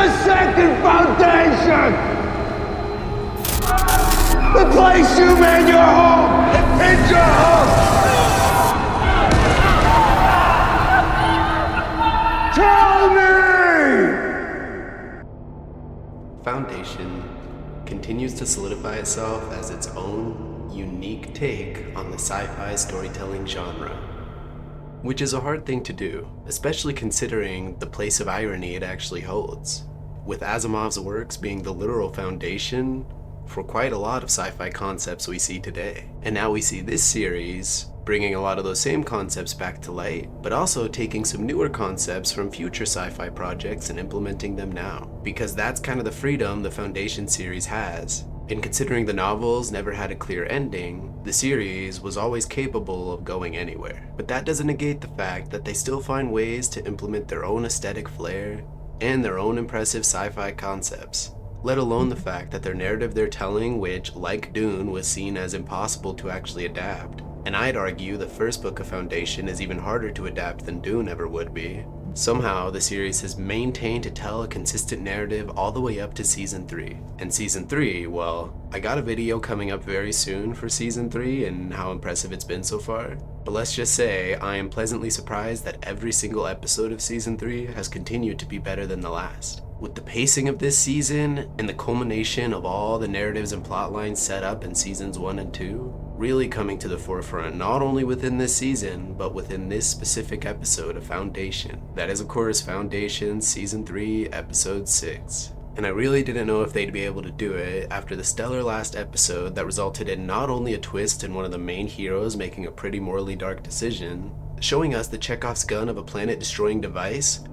the second foundation! The place you made your home and pinned your home! Tell me! Foundation continues to solidify itself as its own unique take on the sci-fi storytelling genre, which is a hard thing to do, especially considering the place of irony it actually holds, with Asimov's works being the literal foundation for quite a lot of sci-fi concepts we see today. And now we see this series bringing a lot of those same concepts back to light, but also taking some newer concepts from future sci-fi projects and implementing them now, because that's kind of the freedom the Foundation series has. And considering the novels never had a clear ending, the series was always capable of going anywhere. But that doesn't negate the fact that they still find ways to implement their own aesthetic flair and their own impressive sci-fi concepts, let alone the fact that their narrative they're telling, which, like Dune, was seen as impossible to actually adapt. And I'd argue the first book of Foundation is even harder to adapt than Dune ever would be. Somehow, the series has maintained to tell a consistent narrative all the way up to Season 3. And Season 3, well, I got a video coming up very soon for Season 3 and how impressive it's been so far. But let's just say, I am pleasantly surprised that every single episode of Season 3 has continued to be better than the last. With the pacing of this season and the culmination of all the narratives and plot lines set up in Seasons 1 and 2, really coming to the forefront not only within this season, but within this specific episode of Foundation. That is, of course, Foundation Season 3, Episode 6. And I really didn't know if they'd be able to do it after the stellar last episode that resulted in not only a twist in one of the main heroes making a pretty morally dark decision, showing us the Chekhov's gun of a planet-destroying device,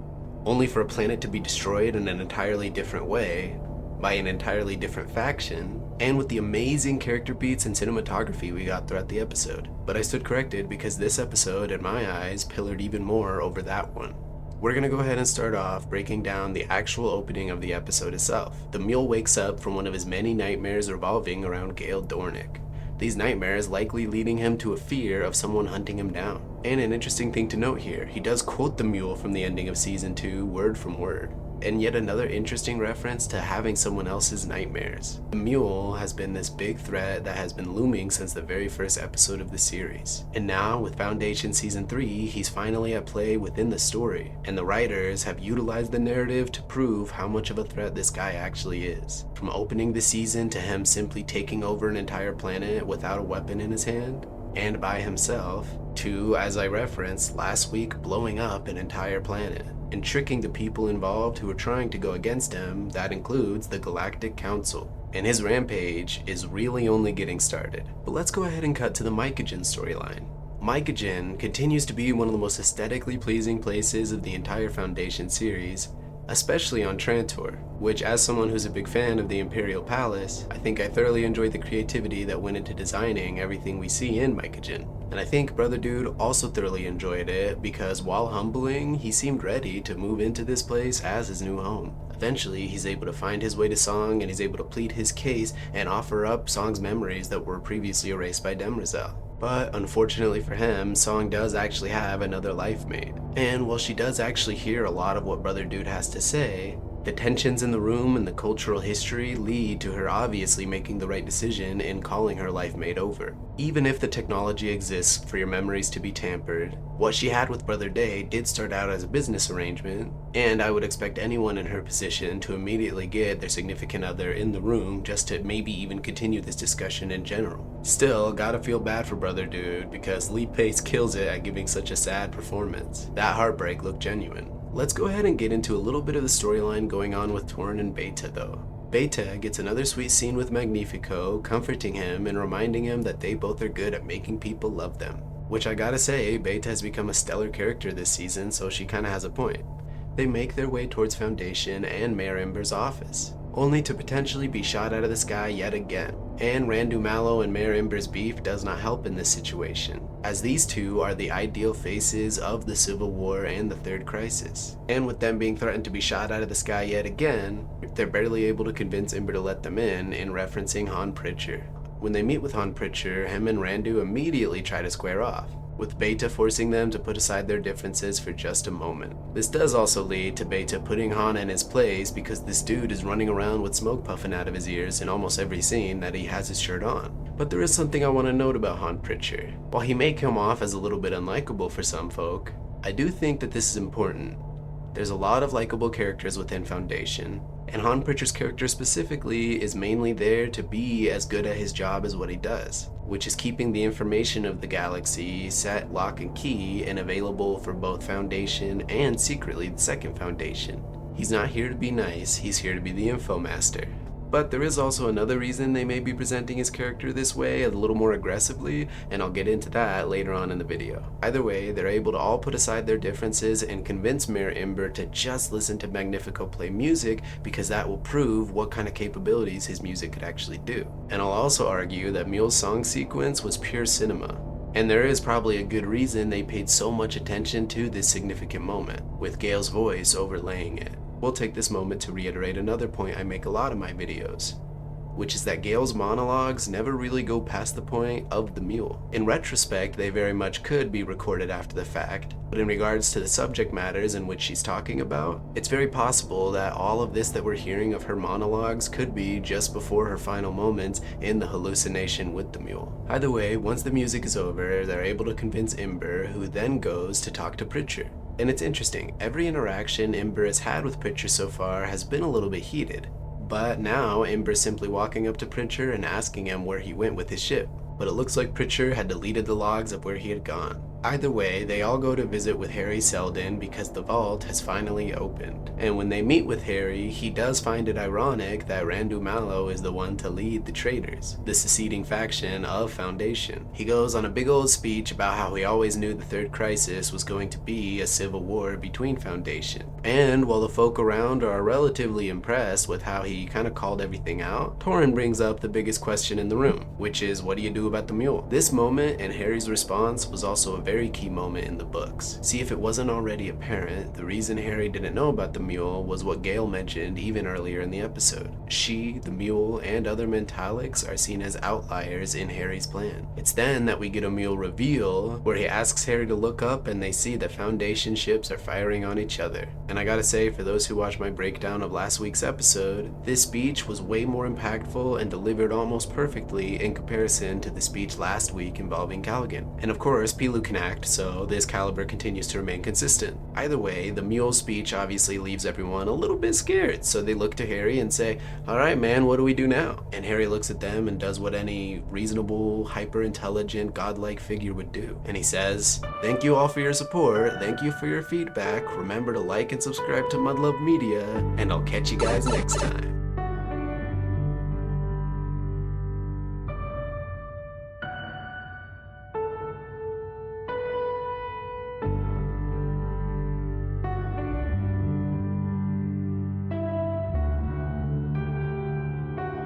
only for a planet to be destroyed in an entirely different way, by an entirely different faction, and with the amazing character beats and cinematography we got throughout the episode. But I stood corrected because this episode, in my eyes, pillared even more over that one. We're gonna go ahead and start off breaking down the actual opening of the episode itself. The Mule wakes up from one of his many nightmares revolving around Gall Dornick. These nightmares likely leading him to a fear of someone hunting him down. And an interesting thing to note here, he does quote the Mule from the ending of Season 2 word from word. And yet another interesting reference to having someone else's nightmares. The Mule has been this big threat that has been looming since the very first episode of the series. And now, with Foundation Season 3, he's finally at play within the story. And the writers have utilized the narrative to prove how much of a threat this guy actually is. From opening the season to him simply taking over an entire planet without a weapon in his hand, and by himself, to, as I referenced last week, blowing up an entire planet and tricking the people involved who are trying to go against him. That includes the Galactic Council. And his rampage is really only getting started. But let's go ahead and cut to the Mycogen storyline. Mycogen continues to be one of the most aesthetically pleasing places of the entire Foundation series, especially on Trantor, which, as someone who's a big fan of the Imperial Palace, I think I thoroughly enjoyed the creativity that went into designing everything we see in Mycogen. And I think Brother Dude also thoroughly enjoyed it because while humbling, he seemed ready to move into this place as his new home. Eventually, he's able to find his way to Song and he's able to plead his case and offer up Song's memories that were previously erased by Demerzel. But unfortunately for him, Song does actually have another life mate. And while she does actually hear a lot of what Brother Dude has to say, the tensions in the room and the cultural history lead to her obviously making the right decision in calling her life mate over. Even if the technology exists for your memories to be tampered, what she had with Brother Day did start out as a business arrangement, and I would expect anyone in her position to immediately get their significant other in the room just to maybe even continue this discussion in general. Still, gotta feel bad for Brother Dude because Lee Pace kills it at giving such a sad performance. That heartbreak looked genuine. Let's go ahead and get into a little bit of the storyline going on with Toran and Bayta though. Bayta gets another sweet scene with Magnifico, comforting him and reminding him that they both are good at making people love them. Which I gotta say, Bayta has become a stellar character this season, so she kinda has a point. They make their way towards Foundation and Mayor Ember's office, only to potentially be shot out of the sky yet again. And Randu Mallow and Mayor Ember's beef does not help in this situation, as these two are the ideal faces of the Civil War and the Third Crisis. And with them being threatened to be shot out of the sky yet again, they're barely able to convince Ember to let them in referencing Han Pritchard. When they meet with Han Pritchard, him and Randu immediately try to square off. with Bayta forcing them to put aside their differences for just a moment. This does also lead to Bayta putting Han in his place because this dude is running around with smoke puffing out of his ears in almost every scene that he has his shirt on. But there is something I want to note about Han Pritchard. While he may come off as a little bit unlikable for some folk, I do think that this is important. There's a lot of likable characters within Foundation, and Han Pritchard's character specifically is mainly there to be as good at his job as what he does, which is keeping the information of the galaxy set, lock, and key and available for both Foundation and secretly the Second Foundation. He's not here to be nice, he's here to be the info master. But there is also another reason they may be presenting his character this way a little more aggressively, and I'll get into that later on in the video. Either way, they're able to all put aside their differences and convince Mayor Ember to just listen to Magnifico play music because that will prove what kind of capabilities his music could actually do. And I'll also argue that Mule's song sequence was pure cinema. And there is probably a good reason they paid so much attention to this significant moment, with Gall's voice overlaying it. We'll take this moment to reiterate another point I make a lot in my videos, which is that Gall's monologues never really go past the point of the mule. In retrospect, they very much could be recorded after the fact, but in regards to the subject matters in which she's talking about, it's very possible that all of this that we're hearing of her monologues could be just before her final moments in the hallucination with the mule. Either way, once the music is over, they're able to convince Ember, who then goes to talk to Pritchard. And it's interesting, every interaction Ember has had with Pritchard so far has been a little bit heated. But now Ember's simply walking up to Pritchard and asking him where he went with his ship. But it looks like Pritchard had deleted the logs of where he had gone. Either way, they all go to visit with Harry Seldon because the vault has finally opened. And when they meet with Harry, he does find it ironic that Randu Mallow is the one to lead the traitors, the seceding faction of Foundation. He goes on a big old speech about how he always knew the third crisis was going to be a civil war between Foundation. And while the folk around are relatively impressed with how he kind of called everything out, Toran brings up the biggest question in the room, which is, what do you do about the mule? This moment and Harry's response was also a very key moment in the books. See, if it wasn't already apparent, the reason Harry didn't know about the mule was what Gall mentioned even earlier in the episode. She, the mule, and other mentalics are seen as outliers in Harry's plan. It's then that we get a mule reveal where he asks Harry to look up and they see that Foundation ships are firing on each other. And I gotta say, for those who watched my breakdown of last week's episode, this speech was way more impactful and delivered almost perfectly in comparison to the speech last week involving Callaghan. And of course, Pilu can act, so this caliber continues to remain consistent. Either way, the mule speech obviously leaves everyone a little bit scared, so they look to Harry and say, "Alright man, what do we do now?" And Harry looks at them and does what any reasonable, hyper-intelligent, godlike figure would do. And he says, "Thank you all for your support, thank you for your feedback, remember to like and subscribe to MudLuvMedia, and I'll catch you guys next time."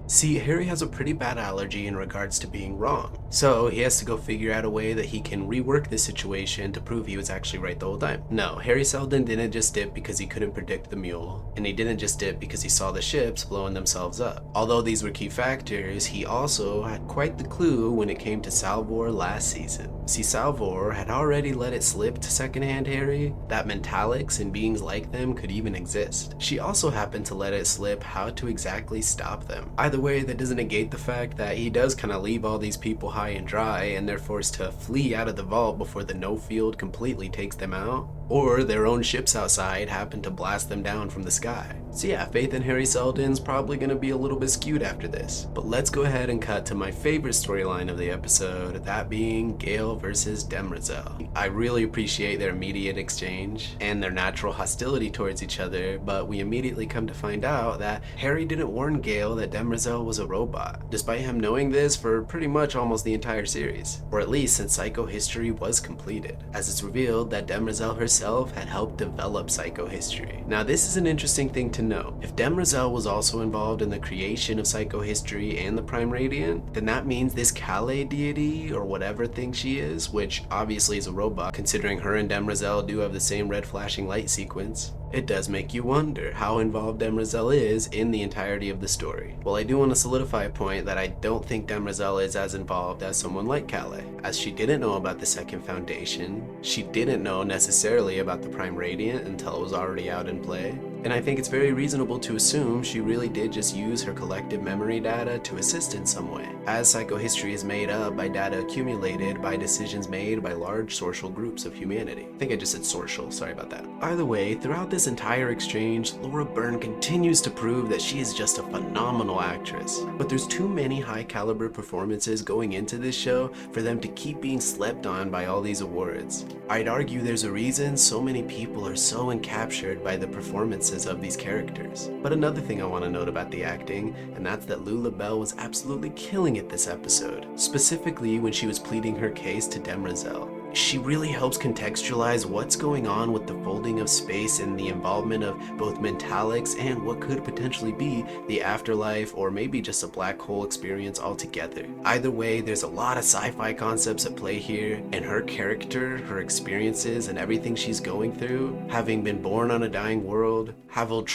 See, Harry has a pretty bad allergy in regards to being wrong, so he has to go figure out a way that he can rework this situation to prove he was actually right the whole time. No, Harry Seldon didn't just dip because he couldn't predict the mule, and he didn't just dip because he saw the ships blowing themselves up. Although these were key factors, he also had quite the clue when it came to Salvor last season. See, Salvor had already let it slip to secondhand Harry that mentalics and beings like them could even exist. She also happened to let it slip how to exactly stop them. Either way, that doesn't negate the fact that he does kind of leave all these people high and dry and they're forced to flee out of the vault before the no field completely takes them out, or their own ships outside happen to blast them down from the sky. So yeah, faith in Harry Seldon's probably going to be a little bit skewed after this. But let's go ahead and cut to my favorite storyline of the episode, that being Gall versus Demerzel. I really appreciate their immediate exchange and their natural hostility towards each other, but we immediately come to find out that Harry didn't warn Gall that Demerzel was a robot, despite him knowing this for pretty much almost the entire series, or at least since psychohistory was completed, as it's revealed that Demerzel herself had helped develop psychohistory. Now this is an interesting thing to know. If Demerzel was also involved in the creation of psychohistory and the Prime Radiant, then that means this Kalle deity, or whatever thing she is, which obviously is a robot considering her and Demerzel do have the same red flashing light sequence, It does make you wonder how involved Demerzel is in the entirety of the story. Well, I do want to solidify a point that I don't think Demerzel is as involved as someone like Kalle, as she didn't know about the Second Foundation, she didn't know necessarily about the Prime Radiant until it was already out in play, and I think it's very reasonable to assume she really did just use her collective memory data to assist in some way, as psychohistory is made up by data accumulated by decisions made by large social groups of humanity. I think I just said social, sorry about that. Either way, throughout this entire exchange, Laura Byrne continues to prove that she is just a phenomenal actress. But there's too many high caliber performances going into this show for them to keep being slept on by all these awards. I'd argue there's a reason so many people are so encaptured by the performances of these characters. But another thing I want to note about the acting, and that's that Lula Bell was absolutely killing it this episode, specifically when she was pleading her case to Demerzel. She really helps contextualize what's going on with the folding of space and the involvement of both mentalics and what could potentially be the afterlife or maybe just a black hole experience altogether. Either way, there's a lot of sci-fi concepts at play here, and her character, her experiences, and everything she's going through, having been born on a dying world, having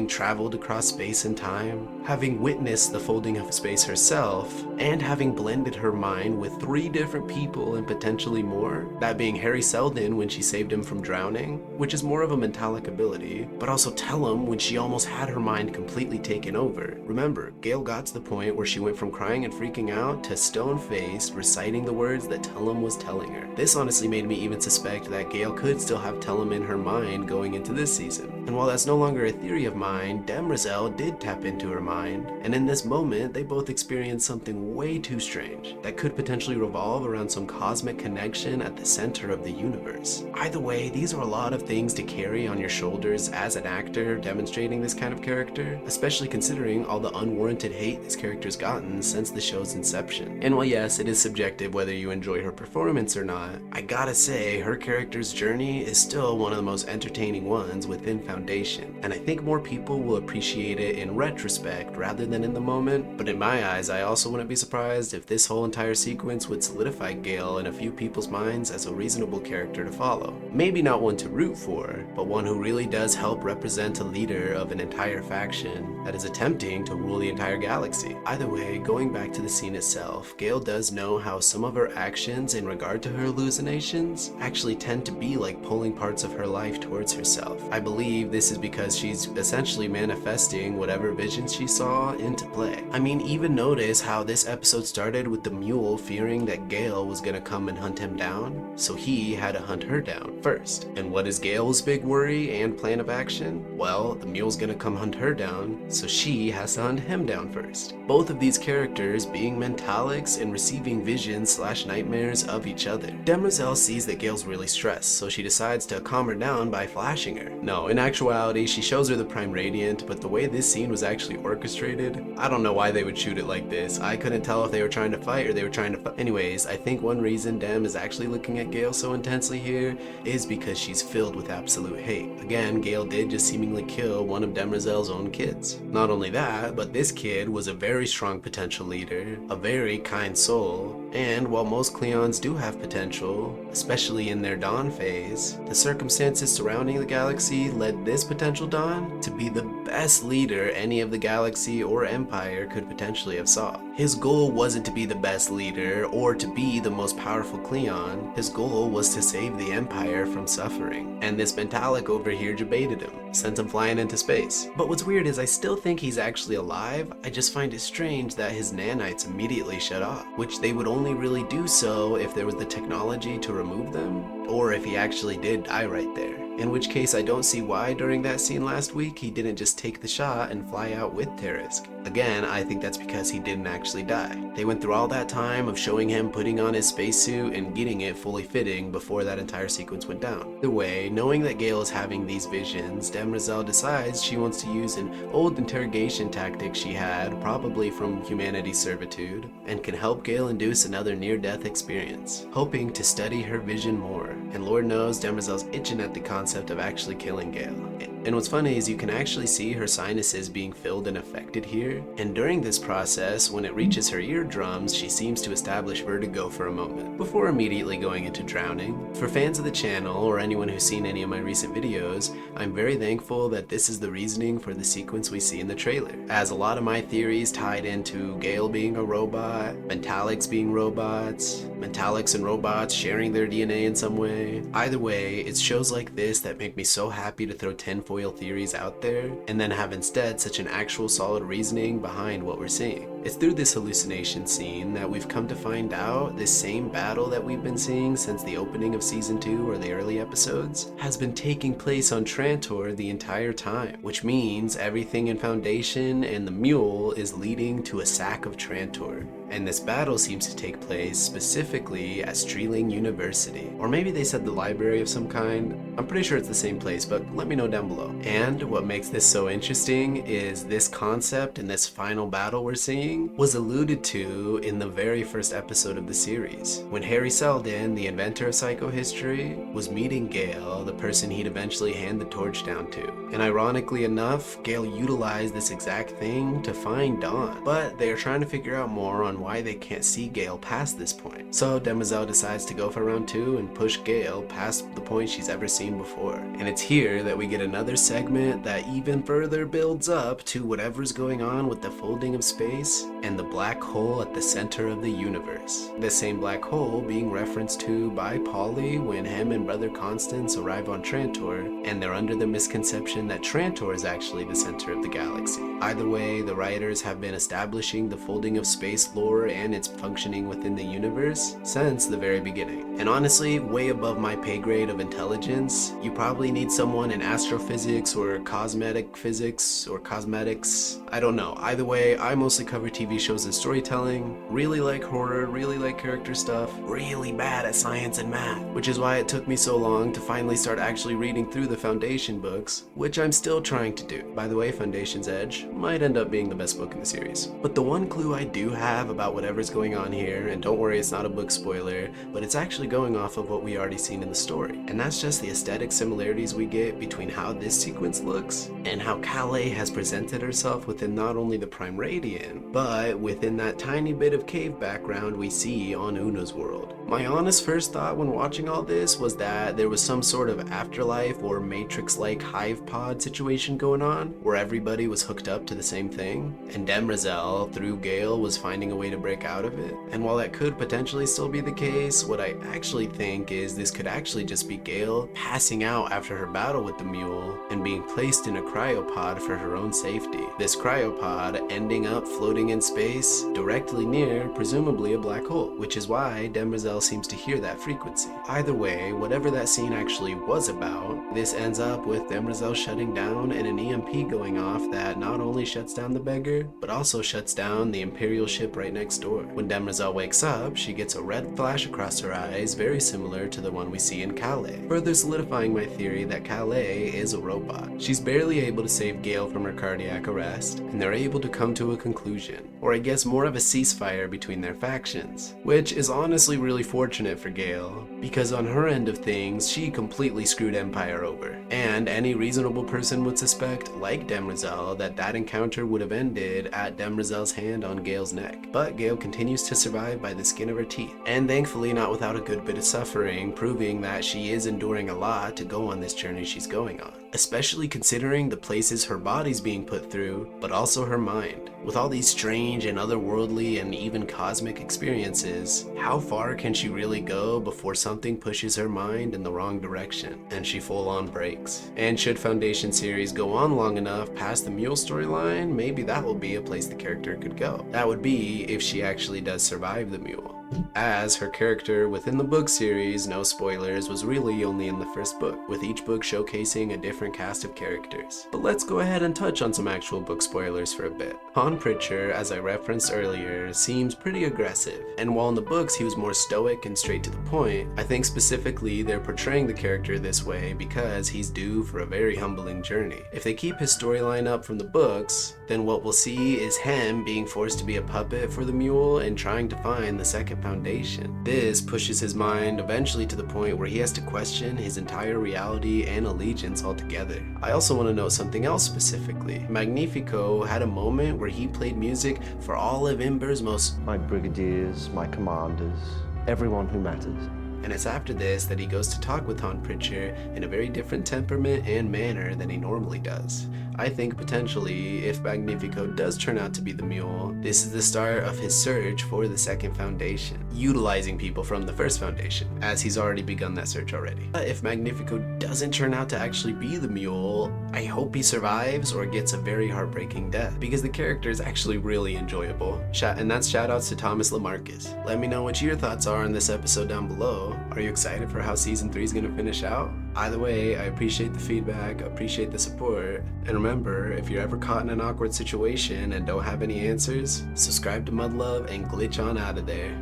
traveled across space and time, having witnessed the folding of space herself, and having blended her mind with 3 different people and potentially more, that being Harry Seldon when she saved him from drowning, which is more of a mentalic ability, but also Tellum when she almost had her mind completely taken over. Remember, Gall got to the point where she went from crying and freaking out to stone-faced reciting the words that Tellum was telling her. This honestly made me even suspect that Gall could still have Tellum in her mind going into this season. And while that's no longer a theory of mine, Demerzel did tap into her mind, and in this moment they both experienced something way too strange that could potentially revolve around some cosmic connection at the center of the universe. Either way, these are a lot of things to carry on your shoulders as an actor demonstrating this kind of character, especially considering all the unwarranted hate this character's gotten since the show's inception. And while yes, it is subjective whether you enjoy her performance or not, I gotta say her character's journey is still one of the most entertaining ones within Foundation, and I think more people will appreciate it in retrospect rather than in the moment. But in my eyes, I also wouldn't be surprised if this whole entire sequence would solidify Gall in a few people's minds as a reasonable character to follow. Maybe not one to root for, but one who really does help represent a leader of an entire faction that is attempting to rule the entire galaxy. Either way, going back to the scene itself, Gall does know how some of her actions in regard to her hallucinations actually tend to be like pulling parts of her life towards herself. I believe this is because she's essentially manifesting whatever visions she saw into play. I mean, even notice how this episode started with the Mule fearing that Gall was gonna come and hunt him down, so he had to hunt her down first. And what is Gall's big worry and plan of action? Well, the Mule's gonna come hunt her down, so she has to hunt him down first. Both of these characters being mentalics and receiving visions / nightmares of each other. Demerzel sees that Gall's really stressed, so she decides to calm her down by flashing her. No, in actuality, she shows her the Prime Radiant, but the way this scene was actually orchestrated, I don't know why they would shoot it like this. I couldn't tell if they were trying to fight or they were trying to Anyways, I think one reason Dem is actually looking at Gall so intensely here is because she's filled with absolute hate. Again, Gall did just seemingly kill one of Demerzel's own kids. Not only that, but this kid was a very strong potential leader, a very kind soul, and while most Cleons do have potential, especially in their dawn phase, the circumstances surrounding the galaxy led this potential Dawn to be the best leader any of the galaxy or empire could potentially have saw. His goal wasn't to be the best leader or to be the most powerful Cleon. His goal was to save the empire from suffering. And this Mentalic over here debated him, sent him flying into space. But what's weird is I still think he's actually alive. I just find it strange that his nanites immediately shut off, which they would only really do so if there was the technology to remove them, or if he actually did die right there. In which case I don't see why during that scene last week he didn't just take the shot and fly out with Terisk. Again, I think that's because he didn't actually die. They went through all that time of showing him putting on his spacesuit and getting it fully fitting before that entire sequence went down. Either way, knowing that Gall is having these visions, Demerzel decides she wants to use an old interrogation tactic she had, probably from humanity's servitude, and can help Gall induce another near-death experience, hoping to study her vision more. And Lord knows Demerzel's itching at the concept of actually killing Gall. And what's funny is you can actually see her sinuses being filled and affected here, and during this process, when it reaches her eardrums, she seems to establish vertigo for a moment, before immediately going into drowning. For fans of the channel, or anyone who's seen any of my recent videos, I'm very thankful that this is the reasoning for the sequence we see in the trailer, as a lot of my theories tied into Gall being a robot, Mentalics being robots, Mentalics and robots sharing their DNA in some way. Either way, it's shows like this that make me so happy to throw tinfoil theories out there, and then have instead such an actual solid reasoning behind what we're seeing. It's through this hallucination scene that we've come to find out this same battle that we've been seeing since the opening of season 2 or the early episodes has been taking place on Trantor the entire time, which means everything in Foundation and the Mule is leading to a sack of Trantor. And this battle seems to take place specifically at Streeling University. Or maybe they said the library of some kind. I'm pretty sure it's the same place, but let me know down below. And what makes this so interesting is this concept and this final battle we're seeing was alluded to in the very first episode of the series, when Harry Seldon, the inventor of psychohistory, was meeting Gall, the person he'd eventually hand the torch down to. And ironically enough, Gall utilized this exact thing to find Dawn, but they are trying to figure out more on why they can't see Gall past this point. So Demerzel decides to go for round 2 and push Gall past the point she's ever seen before. And it's here that we get another segment that even further builds up to whatever's going on with the folding of space and the black hole at the center of the universe. The same black hole being referenced to by Polly when him and Brother Constance arrive on Trantor, and they're under the misconception that Trantor is actually the center of the galaxy. Either way, the writers have been establishing the folding of space lore and its functioning within the universe since the very beginning. And honestly, way above my pay grade of intelligence. You probably need someone in astrophysics or cosmetic physics or cosmetics. I don't know. Either way, I mostly cover TV shows and storytelling, really like horror, really like character stuff, really bad at science and math, which is why it took me so long to finally start actually reading through the Foundation books, which I'm still trying to do. By the way, Foundation's Edge might end up being the best book in the series. But the one clue I do have about whatever's going on here, and don't worry, it's not a book spoiler, but it's actually going off of what we already seen in the story, and that's just the aesthetic similarities we get between how this sequence looks and how Kalle has presented herself within not only the Prime Radiant, but within that tiny bit of cave background we see on Una's world. My honest first thought when watching all this was that there was some sort of afterlife or Matrix-like hive pod situation going on, where everybody was hooked up to the same thing, and Demerzel, through Gall, was finding a way to break out of it. And while that could potentially still be the case, what I actually think is this could actually just be Gall passing out after her battle with the Mule and being placed in a cryopod for her own safety. This cryopod ending up floating in space directly near, presumably, a black hole, which is why Demerzel seems to hear that frequency. Either way, whatever that scene actually was about, this ends up with Demerzel shutting down and an EMP going off that not only shuts down the beggar, but also shuts down the Imperial ship right next door. When Demerzel wakes up, she gets a red flash across her eyes, very similar to the one we see in Kalle, further solidifying my theory that Kalle is a robot. She's barely able to save Gall from her cardiac arrest, and they're able to come to a conclusion, or I guess more of a ceasefire between their factions, which is honestly really fortunate for Gall, because on her end of things, she completely screwed Empire over, and any reasonable person would suspect, like Demerzel, that that encounter would have ended at Demerzel's hand on Gall's neck. But Gall continues to survive by the skin of her teeth, and thankfully not without a good bit of suffering, proving that she is enduring a lot to go on this journey she's going on, especially considering the places her body's being put through, but also her mind. With all these strange and otherworldly and even cosmic experiences, how far can she really go before something pushes her mind in the wrong direction and she full on breaks? And should Foundation series go on long enough past the Mule storyline, maybe that will be a place the character could go. That would be if she actually does survive the Mule, as her character within the book series, no spoilers, was really only in the first book, with each book showcasing a different cast of characters. But let's go ahead and touch on some actual book spoilers for a bit. Han Pritchard, as I referenced earlier, seems pretty aggressive, and while in the books he was more stoic and straight to the point, I think specifically they're portraying the character this way because he's due for a very humbling journey. If they keep his storyline up from the books, then what we'll see is him being forced to be a puppet for the Mule and trying to find the second second foundation. This pushes his mind eventually to the point where he has to question his entire reality and allegiance altogether. I also want to note something else specifically. Magnifico had a moment where he played music for all of Ember's most My brigadiers, my commanders, everyone who matters. and it's after this that he goes to talk with Han Pritchard in a very different temperament and manner than he normally does. I think potentially, if Magnifico does turn out to be the Mule, this is the start of his search for the second foundation, utilizing people from the first foundation, as he's already begun that search already. But if Magnifico doesn't turn out to actually be the Mule, I hope he survives or gets a very heartbreaking death, because the character is actually really enjoyable. And that's shoutouts to Thomas Lamarcus. Let me know what your thoughts are on this episode down below. Are you excited for how season 3 is going to finish out? Either way, I appreciate the feedback, appreciate the support, and remember, if you're ever caught in an awkward situation and don't have any answers, subscribe to MudLuv and glitch on out of there.